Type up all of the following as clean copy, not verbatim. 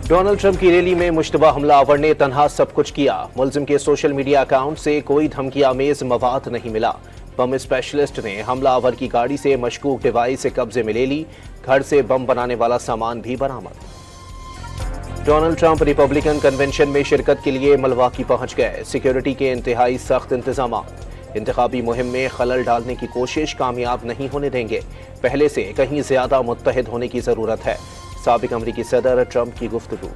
Donald Trump की rally में मुश्तबा हमलावर ने तन्हा सब कुछ किया। मुलजिम के सोशल मीडिया अकाउंट से कोई धमकियामेज मवाद नहीं मिला। बम स्पेशलिस्ट ने हमलावर की गाड़ी से मशकूक डिवाइस से कब्जे में ले ली। घर से बम बनाने वाला सामान भी बरामद। डोनाल्ड ट्रंप रिपब्लिकन कन्वेंशन में शिरकत के लिए मिल्वाकी पहुंच गए। सिक्योरिटी के इंतहाई सख्त इंतजाम। इंतखाबी मुहिम में खलल डालने की कोशिश कामयाब नहीं होने देंगे। पहले से कहीं ज्यादा मुत्तहिद होने की जरूरत है। साबिक अमरीकी सदर ट्रंप की गुफ्तगू।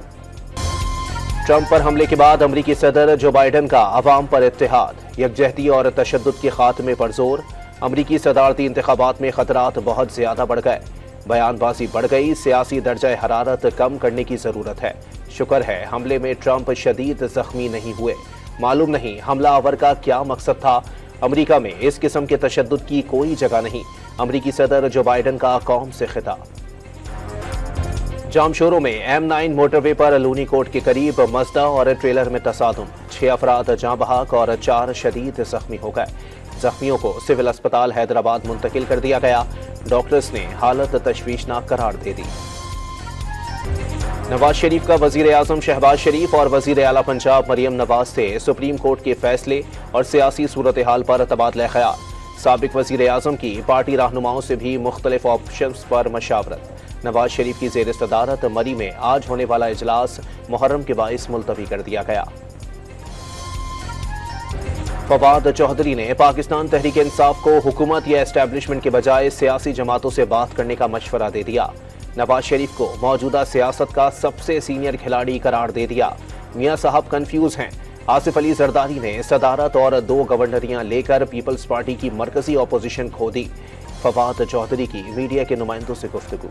ट्रंप पर हमले के बाद अमरीकी सदर जो बाइडन का अवाम पर इत्तेहाद, यकजहती और तशद्दुद के खात्मे पर जोर। अमरीकी सदारती इंतखाबात में खतरात बहुत ज्यादा बढ़ गए। बयानबाजी बढ़ गई। सियासी दर्जा हरारत कम करने की जरूरत है। शुक्र है हमले में ट्रंप शदीद जख्मी नहीं हुए। मालूम नहीं हमलावर का क्या मकसद था। अमरीका में इस किस्म के तशद्दुद की कोई जगह नहीं। अमरीकी सदर जो बाइडन का कौम से खिताब। जामशोरों में M9 मोटरवे पर लूनी कोट के करीब मज़दा और ट्रेलर में तसादुम। 6 अफराद जाँ बहक और 4 शदीद जख्मी हो गए। जख्मियों को सिविल अस्पताल हैदराबाद मुंतकिल कर दिया गया। डॉक्टर्स ने हालत तशवीशनाक करार दे दी। नवाज शरीफ का वजीर आजम शहबाज शरीफ और वजीर आला पंजाब मरियम नवाज से सुप्रीम कोर्ट के फैसले और सियासी सूरत हाल पर तबादला ख्याल। साबिक वजीर आजम की पार्टी रहनुमाओं से भी मुख्तलिफ ऑप्शंस पर मशावरत। नवाज शरीफ की जेर सदारत मरी में आज होने वाला इजलास मुहर्रम के बाइस मुलतवी कर दिया गया। फवाद चौधरी ने पाकिस्तान तहरीक इंसाफ को हुकूमत या एस्टेब्लिशमेंट के बजाय सियासी जमातों से बात करने का मशवरा दे दिया। नवाज शरीफ को मौजूदा सियासत का सबसे सीनियर खिलाड़ी करार दे दिया। मियां साहब कंफ्यूज हैं। आसिफ अली जरदारी ने सदारत और 2 गवर्नरियां लेकर पीपल्स पार्टी की मरकजी अपोजिशन खो दी। फवाद चौधरी की मीडिया के नुमाइंदों से गुफ्तगू।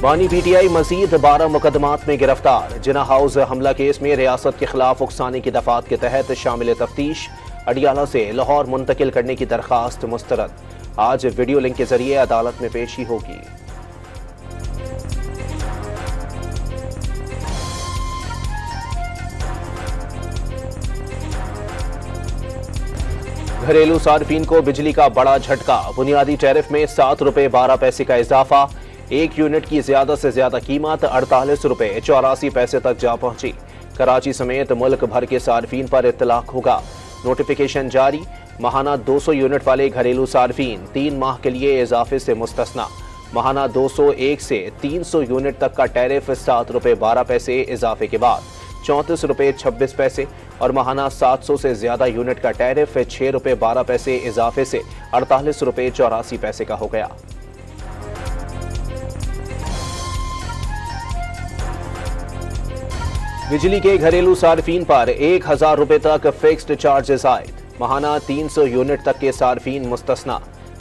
बानी PTI मजीद 12 मुकदमात में गिरफ्तार। जिना हाउस हमला केस में रियासत के खिलाफ उकसाने की दफात के तहत शामिल तफ्तीश। अडियाला से लाहौर मुंतकिल करने की दरखास्त मुस्तरद। आज वीडियो लिंक के जरिए अदालत में पेशी होगी। घरेलू सार्फिन को बिजली का बड़ा झटका। बुनियादी टैरिफ में 7 रुपए 12 पैसे का इजाफा। 1 यूनिट की ज्यादा से ज्यादा कीमत 48 रुपए 84 पैसे तक जा पहुंची। कराची समेत मुल्क भर के सार्फिन पर इत्तलाक होगा। नोटिफिकेशन जारी। माहाना 200 यूनिट वाले घरेलू सार्फिन 3 माह के लिए इजाफे से मुस्तस्ना। माहाना 201 से 300 यूनिट तक का टैरिफ 7 रुपए 12 पैसे इजाफे के बाद 34 रुपए 26 पैसे और माहाना 700 से ज्यादा यूनिट का टैरिफ 6 रुपए 12 पैसे इजाफे से 48 रुपए 84 पैसे का हो गया। बिजली के घरेलू सार्फिन पर 1000 रुपए तक फिक्स्ड चार्जेस आयद। माहाना 300 यूनिट तक के सार्फिन मुस्तस्ना।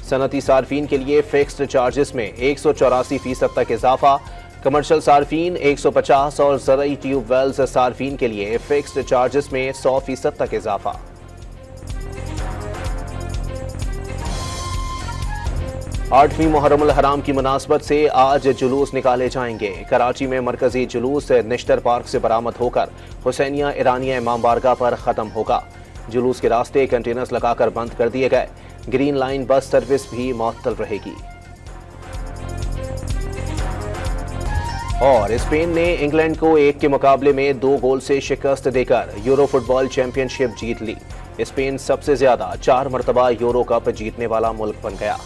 सनती सार्फिन के लिए फिक्स्ड चार्जेस में 184% तक इजाफा। कमर्शियल सार्फिन 150 और ज़रई ट्यूबवेल्स सार्फिन के लिए फिक्स्ड चार्जेस में 100% तक इजाफा। आठवीं मुहर्रमुल हराम की मुनासबत से आज जुलूस निकाले जाएंगे। कराची में मरकजी जुलूस निश्तर पार्क से बरामद होकर हुसैनिया ईरानिया इमाम बारगाह पर खत्म होगा। जुलूस के रास्ते कंटेनर्स लगाकर बंद कर दिए गए। ग्रीन लाइन बस सर्विस भी मुअत्तल रहेगी। और स्पेन ने इंग्लैंड को 1 के मुकाबले में 2 गोल से शिकस्त देकर यूरो फुटबॉल चैंपियनशिप जीत ली। स्पेन सबसे ज्यादा 4 मरतबा यूरो कप जीतने वाला मुल्क बन गया।